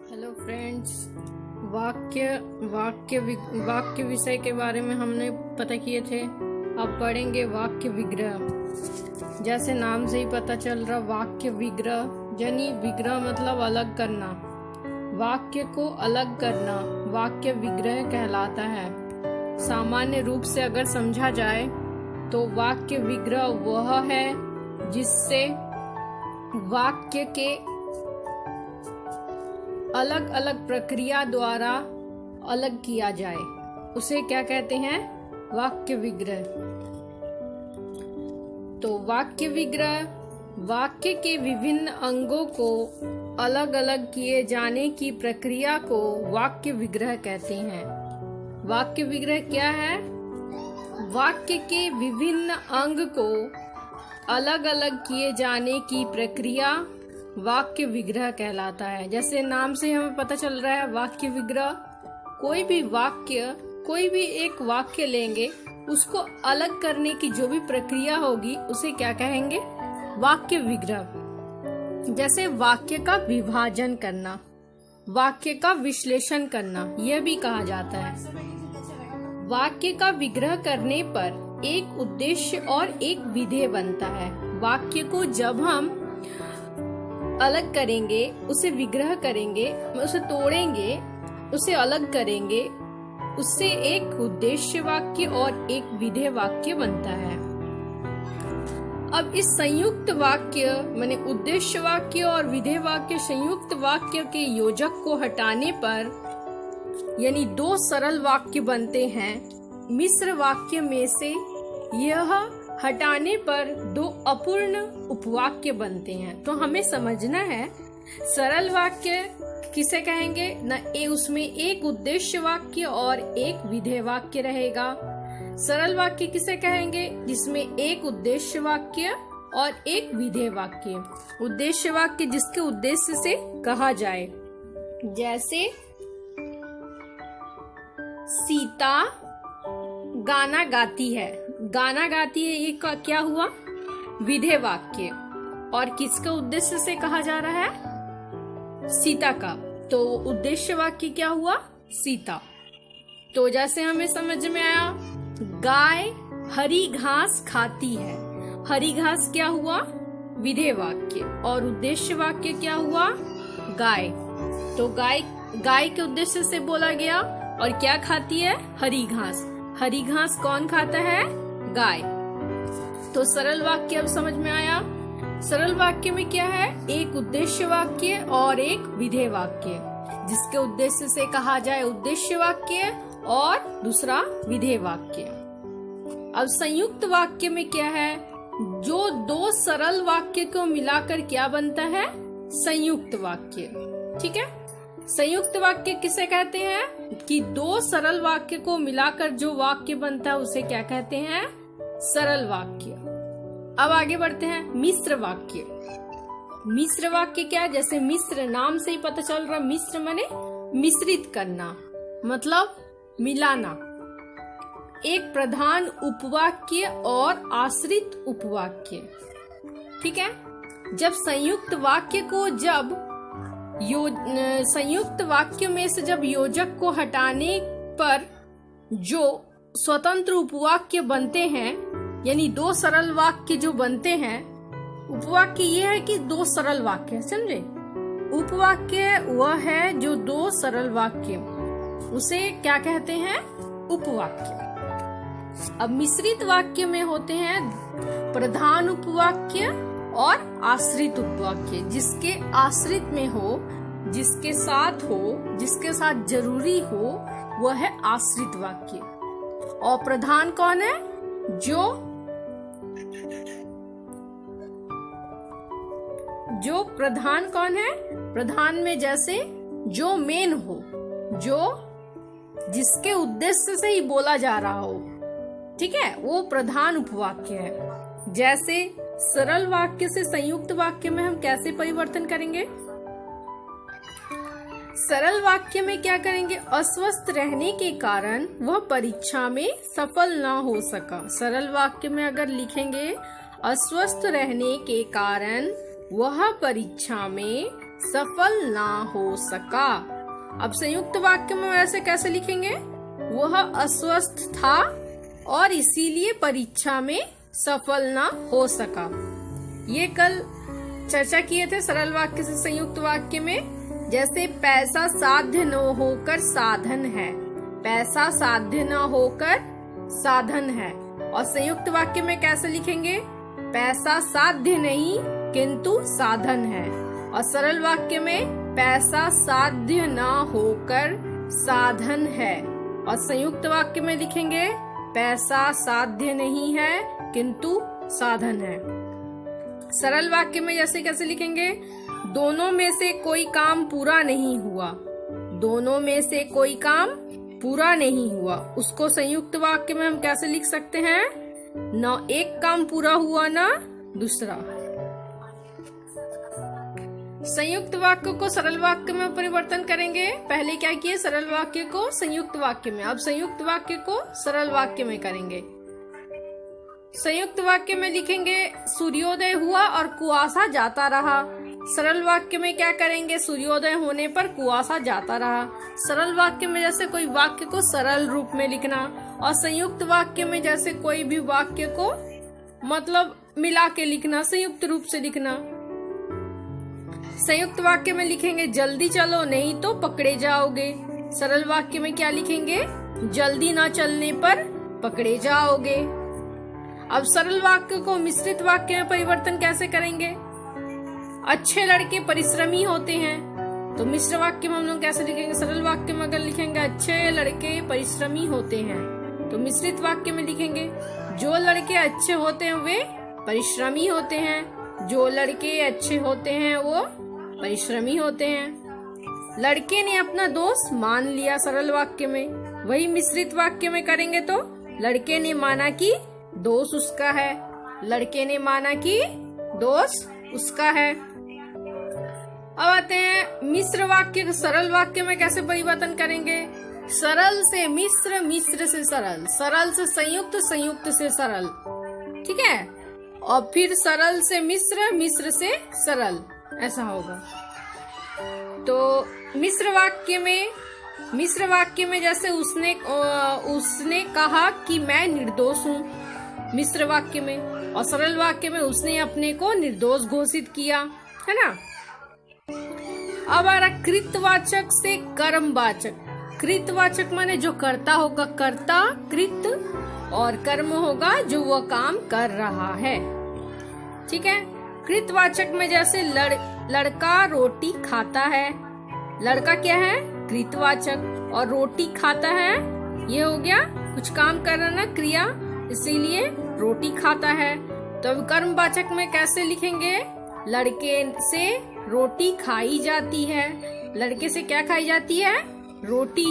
Hello friends. वाक्य वाक्य वाक्य विषय के बारे में हमने पता किए थे। अब पढ़ेंगे वाक्य विग्रह। जैसे नाम से ही पता चल रहा, वाक्य विग्रह यानी विग्रह मतलब अलग करना, वाक्य को अलग करना वाक्य विग्रह कहलाता है। सामान्य रूप से अगर समझा जाए तो वाक्य विग्रह वह है जिससे वाक्य के अलग अलग प्रक्रिया द्वारा अलग किया जाए, उसे क्या कहते हैं? वाक्य विग्रह। तो वाक्य विग्रह वाक्य के विभिन्न अंगों को अलग अलग किए जाने की प्रक्रिया को वाक्य विग्रह कहते हैं। वाक्य विग्रह क्या है? वाक्य के विभिन्न अंग को अलग अलग किए जाने की प्रक्रिया वाक्य विग्रह कहलाता है। जैसे नाम से हमें पता चल रहा है वाक्य विग्रह, कोई भी एक वाक्य लेंगे, उसको अलग करने की जो भी प्रक्रिया होगी उसे क्या कहेंगे? वाक्य विग्रह। जैसे वाक्य का विभाजन करना, वाक्य का विश्लेषण करना, यह भी कहा जाता है। वाक्य का विग्रह करने पर एक उद्देश्य और एक विधेय बनता है। वाक्य को जब हम अलग करेंगे, उसे विग्रह करेंगे, उसे तोड़ेंगे, उसे अलग करेंगे, उससे एक उद्देश्य वाक्य और एक विधेय वाक्य बनता है। अब इस संयुक्त वाक्य माने उद्देश्य वाक्य और विधेय वाक्य संयुक्त वाक्य के योजक को हटाने पर यानी दो सरल वाक्य बनते हैं। मिश्र वाक्य में से यह हटाने पर दो अपूर्ण उपवाक्य बनते हैं। तो हमें समझना है सरल वाक्य किसे कहेंगे न, उसमें एक उद्देश्य वाक्य और एक विधेय वाक्य रहेगा। सरल वाक्य किसे कहेंगे? जिसमें एक उद्देश्य वाक्य और एक विधेय वाक्य। उद्देश्य वाक्य जिसके उद्देश्य से कहा जाए, जैसे सीता गाना गाती है। गाना गाती है, ये क्या हुआ? विधेय वाक्य। और किसका उद्देश्य से कहा जा रहा है? सीता का। तो उद्देश्य वाक्य क्या हुआ? सीता। तो जैसे हमें समझ में आया, गाय हरी घास खाती है। हरी घास क्या हुआ? विधेय वाक्य। और उद्देश्य वाक्य क्या हुआ? गाय। तो गाय के उद्देश्य से बोला गया। और क्या खाती है? हरी घास। हरी घास कौन खाता है? गाय। तो सरल वाक्य अब समझ में आया। सरल वाक्य में क्या है? एक उद्देश्य वाक्य और एक विधेय वाक्य, जिसके उद्देश्य से कहा जाए उद्देश्य वाक्य और दूसरा विधेय वाक्य। अब संयुक्त वाक्य में क्या है? जो दो सरल वाक्य को मिलाकर क्या बनता है? संयुक्त वाक्य। ठीक है। संयुक्त वाक्य किसे कहते हैं? कि दो सरल वाक्य को मिलाकर जो वाक्य बनता है उसे क्या कहते हैं? सरल वाक्य। अब आगे बढ़ते हैं। मिश्र वाक्य। मिश्र वाक्य क्या है? जैसे मिश्र, नाम से ही पता चल रहा, मिश्र माने मिश्रित करना, मतलब मिलाना। एक प्रधान उपवाक्य और आश्रित उपवाक्य। ठीक है। जब संयुक्त वाक्य को संयुक्त वाक्य में से जब योजक को हटाने पर जो स्वतंत्र उपवाक्य बनते हैं, यानी दो सरल वाक्य जो बनते हैं, उपवाक्य ये है कि दो सरल वाक्य है, समझे? उपवाक्य वह है जो दो सरल वाक्य, उसे क्या कहते हैं? उपवाक्य। अब मिश्रित वाक्य में होते हैं प्रधान उपवाक्य और आश्रित उपवाक्य। जिसके आश्रित में हो, जिसके साथ जरूरी हो, वह है आश्रित वाक्य। और प्रधान कौन है? जो प्रधान कौन है? प्रधान में जैसे जो मेन हो, जो जिसके उद्देश्य से ही बोला जा रहा हो, ठीक है, वो प्रधान उपवाक्य है। जैसे सरल वाक्य से संयुक्त वाक्य में हम कैसे परिवर्तन करेंगे? सरल वाक्य में क्या करेंगे? अस्वस्थ रहने के कारण वह परीक्षा में सफल ना हो सका। सरल वाक्य में अगर लिखेंगे अस्वस्थ रहने के कारण वह परीक्षा में सफल ना हो सका। अब संयुक्त वाक्य में वैसे कैसे लिखेंगे? वह अस्वस्थ था और इसीलिए परीक्षा में सफल ना हो सका। ये कल चर्चा किए थे सरल वाक्य से संयुक्त वाक्य में। जैसे पैसा साध्य न होकर साधन है, पैसा साध्य न होकर साधन है। और संयुक्त वाक्य में कैसे लिखेंगे? पैसा साध्य नहीं किंतु साधन है। और सरल वाक्य में पैसा साध्य न होकर साधन है। और संयुक्त वाक्य में लिखेंगे पैसा साध्य नहीं है किंतु साधन है। सरल वाक्य में जैसे कैसे लिखेंगे? दोनों में से कोई काम पूरा नहीं हुआ, दोनों में से कोई काम पूरा नहीं हुआ। उसको संयुक्त वाक्य में हम कैसे लिख सकते हैं? न एक काम पूरा हुआ ना दूसरा। संयुक्त वाक्य को सरल वाक्य में परिवर्तन करेंगे। पहले क्या किए? सरल वाक्य को संयुक्त वाक्य में, अब संयुक्त वाक्य को सरल वाक्य में करेंगे। संयुक्त वाक्य में लिखेंगे सूर्योदय हुआ और कुआसा जाता रहा। सरल वाक्य में क्या करेंगे? सूर्योदय होने पर कुआसा जाता रहा। सरल वाक्य में जैसे कोई वाक्य को सरल रूप में लिखना, और संयुक्त वाक्य में जैसे कोई भी वाक्य को मतलब मिला के लिखना, संयुक्त रूप से लिखना। संयुक्त वाक्य में लिखेंगे जल्दी चलो नहीं तो पकड़े जाओगे। सरल वाक्य में क्या लिखेंगे? जल्दी ना चलने पर पकड़े जाओगे। अब सरल वाक्य को मिश्रित वाक्य में परिवर्तन कैसे करेंगे? अच्छे लड़के परिश्रमी होते हैं, तो मिश्र वाक्य में हम लोग कैसे लिखेंगे? सरल वाक्य में अगर लिखेंगे अच्छे लड़के परिश्रमी होते हैं, तो मिश्रित वाक्य में लिखेंगे जो लड़के अच्छे होते हैं वे परिश्रमी होते हैं, जो लड़के अच्छे होते हैं वो परिश्रमी होते हैं। लड़के ने अपना दोष मान लिया सरल वाक्य में। वही मिश्रित वाक्य में करेंगे तो लड़के ने माना कि दोष उसका है, लड़के ने माना कि दोष उसका है। अब आते हैं मिश्र वाक्य सरल वाक्य में कैसे परिवर्तन करेंगे? सरल से मिश्र, मिश्र से सरल, सरल से संयुक्त, संयुक्त से सरल, ठीक है। और फिर सरल से मिश्र, मिश्र से सरल, ऐसा होगा। तो मिश्र वाक्य में जैसे उसने कहा कि मैं निर्दोष हूँ, मिश्र वाक्य में। और सरल वाक्य में उसने अपने को निर्दोष घोषित किया, है ना। अब आ रहा कृतवाचक से कर्मवाचक। कृतवाचक माने जो करता होगा, कर्ता कृत, और कर्म होगा जो वह काम कर रहा है, ठीक है। कृतवाचक में जैसे लड़का रोटी खाता है, लड़का क्या है? कृतवाचक। और रोटी खाता है ये हो गया कुछ काम कर रहा ना, क्रिया, इसीलिए रोटी खाता है। तो अब कर्मवाचक में कैसे लिखेंगे? लड़के से रोटी खाई जाती है। लड़के से क्या खाई जाती है? रोटी।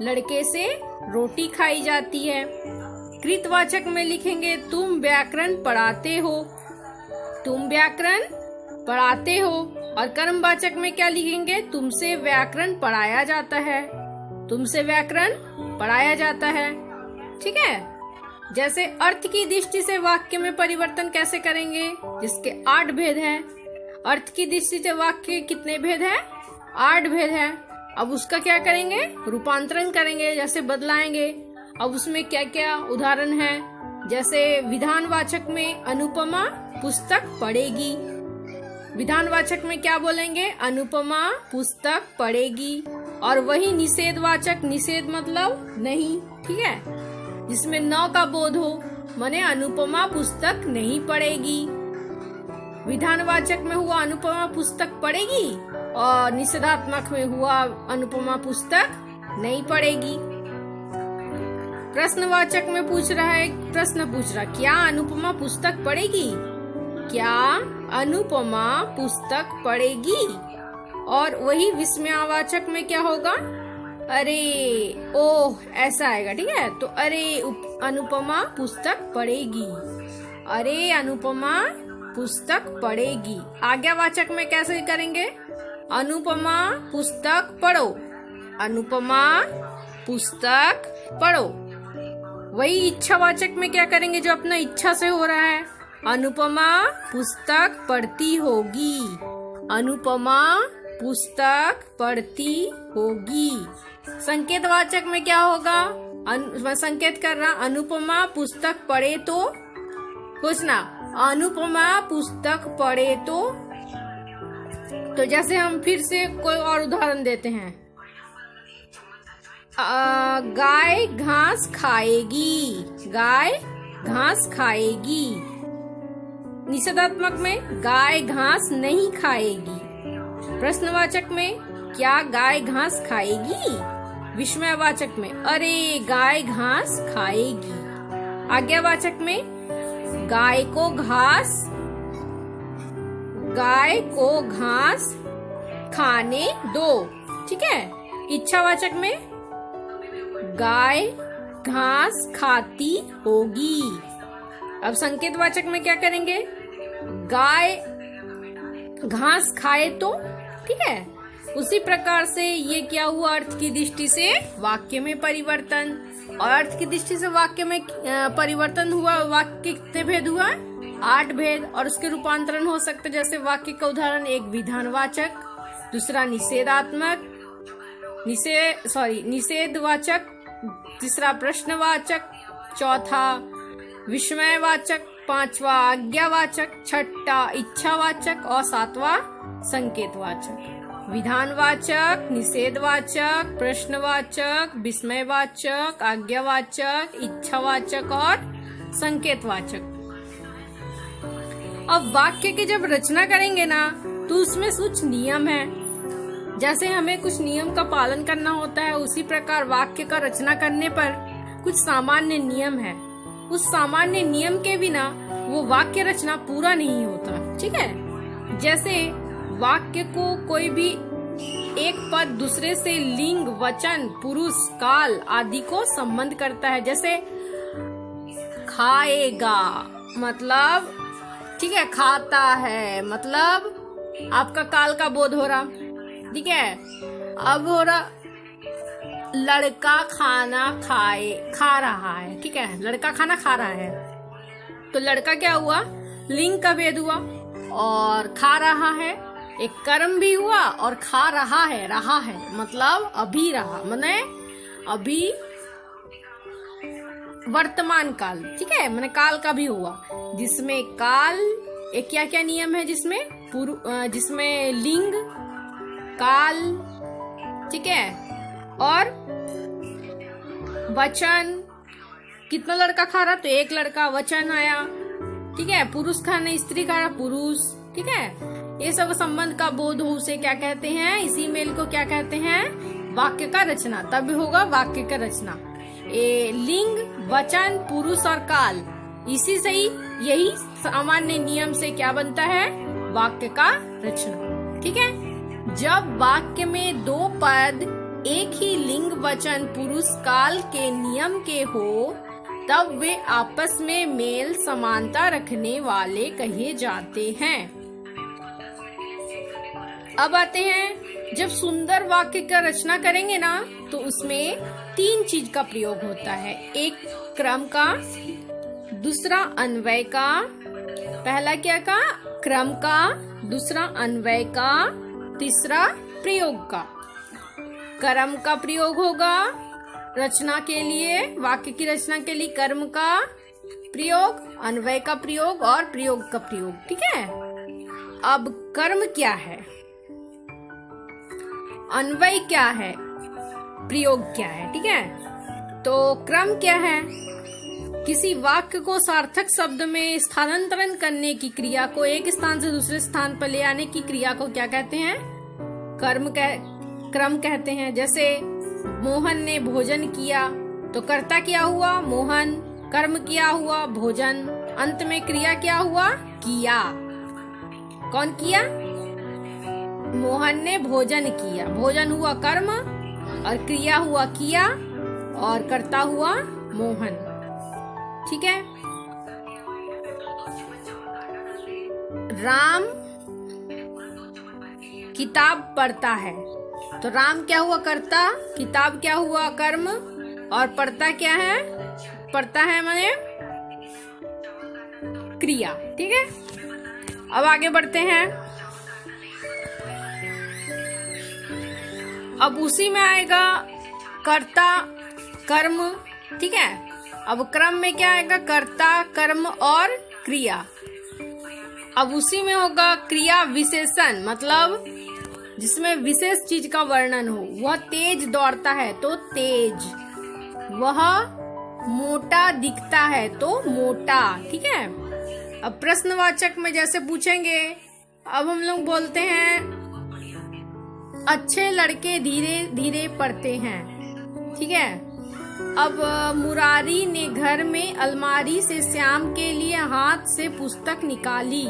लड़के से रोटी खाई जाती है। कृतवाचक में लिखेंगे तुम व्याकरण पढ़ाते हो, तुम व्याकरण पढ़ाते हो। और कर्मवाचक में क्या लिखेंगे? तुमसे व्याकरण पढ़ाया जाता है, तुमसे व्याकरण पढ़ाया जाता है, ठीक है। जैसे अर्थ की दृष्टि से वाक्य में परिवर्तन कैसे करेंगे? जिसके 8 भेद है। अर्थ की दृष्टि से वाक्य कितने भेद है? 8 भेद है। अब उसका क्या करेंगे? रूपांतरण करेंगे, जैसे बदलाएंगे। अब उसमें क्या क्या उदाहरण है? जैसे विधानवाचक में अनुपमा पुस्तक पढ़ेगी। विधानवाचक में क्या बोलेंगे? अनुपमा पुस्तक पढ़ेगी। और वही निषेधवाचक, निषेध मतलब नहीं, ठीक है, जिसमें न का बोध हो, माने अनुपमा पुस्तक नहीं पढ़ेगी। विधानवाचक में हुआ अनुपमा पुस्तक पढ़ेगी, और निषेधात्मक में हुआ अनुपमा पुस्तक नहीं पढ़ेगी। प्रश्नवाचक में पूछ रहा है, प्रश्न पूछ रहा, क्या अनुपमा पुस्तक पढ़ेगी? क्या अनुपमा पुस्तक पढ़ेगी? और वही विस्मयवाचक में क्या होगा? अरे, ओह, ऐसा आएगा, ठीक है। तो अरे अनुपमा पुस्तक पढ़ेगी, अरे अनुपमा पुस्तक पढ़ेगी। आज्ञावाचक में कैसे करेंगे? अनुपमा पुस्तक पढ़ो, अनुपमा पुस्तक पढ़ो। वही इच्छावाचक में क्या करेंगे? जो अपना इच्छा से हो रहा है, अनुपमा पुस्तक पढ़ती होगी, अनुपमा पुस्तक पढ़ती होगी। संकेतवाचक में क्या होगा? मैं संकेत कर रहा, अनुपमा पुस्तक पढ़े तो, पूछना अनुपमा पुस्तक पढ़े तो जैसे हम फिर से कोई और उदाहरण देते हैं। गाय घास खाएगी, गाय घास खाएगी। निषेधात्मक में गाय घास नहीं खाएगी। प्रश्नवाचक में क्या गाय घास खाएगी? विस्मयवाचक में अरे गाय घास खाएगी। आज्ञावाचक में गाय को घास खाने दो। ठीक है। इच्छावाचक में गाय घास खाती होगी। अब संकेतवाचक में क्या करेंगे? गाय घास खाए तो। ठीक है। उसी प्रकार से ये क्या हुआ? अर्थ की दृष्टि से वाक्य में परिवर्तन, और अर्थ की दृष्टि से वाक्य में परिवर्तन हुआ। वाक्य कितने भेद हुआ? 8 भेद। और उसके रूपांतरण हो सकते जैसे वाक्य का उदाहरण, एक विधानवाचक, दूसरा निषेधात्मक, निषेधवाचक, तीसरा प्रश्नवाचक, चौथा विस्मयवाचक, पांचवा आज्ञावाचक, छठा इच्छावाचक और सातवां संकेतवाचक। विधानवाचक, निषेधवाचक, प्रश्नवाचक, विस्मयवाचक, आज्ञावाचक, इच्छावाचक और संकेतवाचक। अब वाक्य की जब रचना करेंगे ना तो उसमें कुछ नियम है। जैसे हमें कुछ नियम का पालन करना होता है, उसी प्रकार वाक्य का रचना करने पर कुछ सामान्य नियम है। उस सामान्य नियम के बिना वो वाक्य रचना पूरा नहीं होता। ठीक है। जैसे वाक्य को कोई भी एक पद दूसरे से लिंग, वचन, पुरुष, काल आदि को संबंध करता है। जैसे खाएगा मतलब, ठीक है, खाता है मतलब आपका काल का बोध हो रहा। ठीक है। अब हो रहा लड़का खाना खा रहा है। ठीक है। लड़का खाना खा रहा है तो लड़का क्या हुआ? लिंग का भेद हुआ। और खा रहा है एक कर्म भी हुआ, और खा रहा है मतलब अभी रहा, माने अभी वर्तमान काल। ठीक है। माने काल का भी हुआ, जिसमें काल एक क्या क्या नियम है, जिसमें लिंग, काल, ठीक है, और वचन। कितना लड़का खा रहा? तो एक लड़का, वचन आया। ठीक है। पुरुष खाना, स्त्री खा रहा, पुरुष। ठीक है। ये सब संबंध का बोध हो, उसे क्या कहते हैं? इसी मेल को क्या कहते हैं? वाक्य का रचना। तब होगा वाक्य का रचना। लिंग, वचन, पुरुष और काल, इसी से ही यही सामान्य नियम से क्या बनता है? वाक्य का रचना। ठीक है। जब वाक्य में 2 पद एक ही लिंग, वचन, पुरुष, काल के नियम के हो तब वे आपस में मेल समानता रखने वाले कहे जाते हैं। अब आते हैं, जब सुंदर वाक्य का रचना करेंगे ना तो उसमें 3 चीज का प्रयोग होता है। एक क्रम का, दूसरा अन्वय का, पहला क्या का? क्रम का, दूसरा अन्वय का, तीसरा प्रयोग का। क्रम का प्रयोग होगा रचना के लिए, वाक्य की रचना के लिए कर्म का प्रयोग, अन्वय का प्रयोग और प्रयोग का प्रयोग। ठीक है। अब कर्म क्या है, अन्वय क्या है, प्रयोग क्या है? ठीक है। तो क्रम क्या है? किसी वाक्य को सार्थक शब्द में स्थानांतरण करने की क्रिया को एक स्थान से दूसरे स्थान पर ले आने की क्रिया को क्या कहते हैं? क्रम कहते हैं। जैसे मोहन ने भोजन किया तो कर्ता क्या हुआ? मोहन। कर्म क्या हुआ? भोजन। अंत में क्रिया क्या हुआ? किया। कौन किया? मोहन ने भोजन किया। भोजन हुआ कर्म और क्रिया हुआ किया और कर्ता हुआ मोहन। ठीक है। राम किताब पढ़ता है तो राम क्या हुआ? कर्ता। किताब क्या हुआ? कर्म। और पढ़ता क्या है? पढ़ता है माने क्रिया। ठीक है। अब आगे बढ़ते हैं। अब उसी में आएगा कर्ता कर्म, ठीक है। अब क्रम में क्या आएगा, कर्ता कर्म और क्रिया। अब उसी में होगा क्रिया विशेषण, मतलब जिसमें विशेष चीज का वर्णन हो। वह तेज दौड़ता है तो तेज, वह मोटा दिखता है तो मोटा, ठीक है। अब प्रश्नवाचक में जैसे पूछेंगे, अब हम लोग बोलते हैं अच्छे लड़के धीरे धीरे पढ़ते हैं, ठीक है। अब मुरारी ने घर में अलमारी से श्याम के लिए हाथ से पुस्तक निकाली,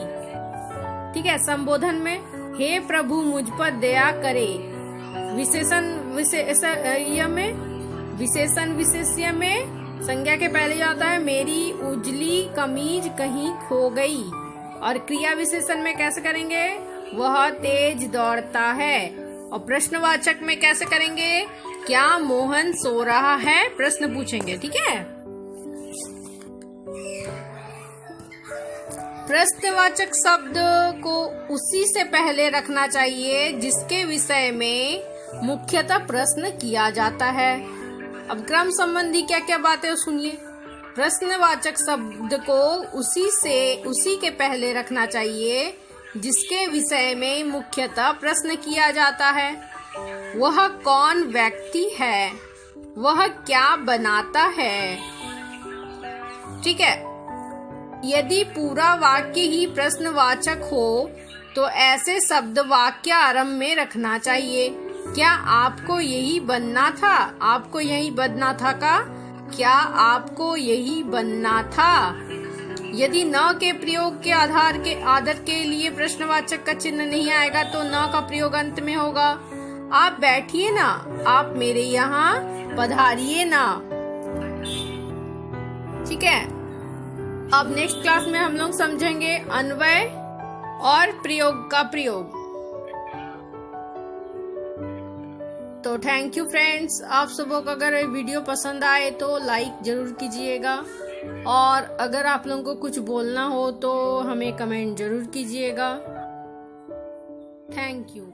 ठीक है। संबोधन में हे प्रभु मुझ पर दया करे। विशेषण विशेष्य में संज्ञा के पहले आता है मेरी उजली कमीज कहीं खो गई। और क्रिया विशेषण में कैसे करेंगे, वह तेज दौड़ता है। और प्रश्नवाचक में कैसे करेंगे, क्या मोहन सो रहा है, प्रश्न पूछेंगे, ठीक है। प्रश्नवाचक शब्द को उसी से पहले रखना चाहिए जिसके विषय में मुख्यतः प्रश्न किया जाता है। अब क्रम संबंधी क्या क्या बातें सुनिए। प्रश्नवाचक शब्द को उसी के पहले रखना चाहिए जिसके विषय में मुख्यतः प्रश्न किया जाता है। वह कौन व्यक्ति है, वह क्या बनाता है, ठीक है। यदि पूरा वाक्य ही प्रश्नवाचक हो तो ऐसे शब्द वाक्य आरंभ में रखना चाहिए। क्या आपको यही बनना था, आपको यही बनना था का, क्या आपको यही बनना था। यदि न के प्रयोग के आदर के लिए प्रश्नवाचक का चिन्ह नहीं आएगा तो न का प्रयोग अंत में होगा। आप बैठिए ना, आप मेरे यहाँ पधारिए ना, ठीक है। अब नेक्स्ट क्लास में हम लोग समझेंगे अन्वय और प्रयोग का प्रयोग। तो थैंक यू फ्रेंड्स। आप सबों को अगर वीडियो पसंद आए तो लाइक जरूर कीजिएगा, और अगर आप लोगों को कुछ बोलना हो तो हमें कमेंट जरूर कीजिएगा। Thank you.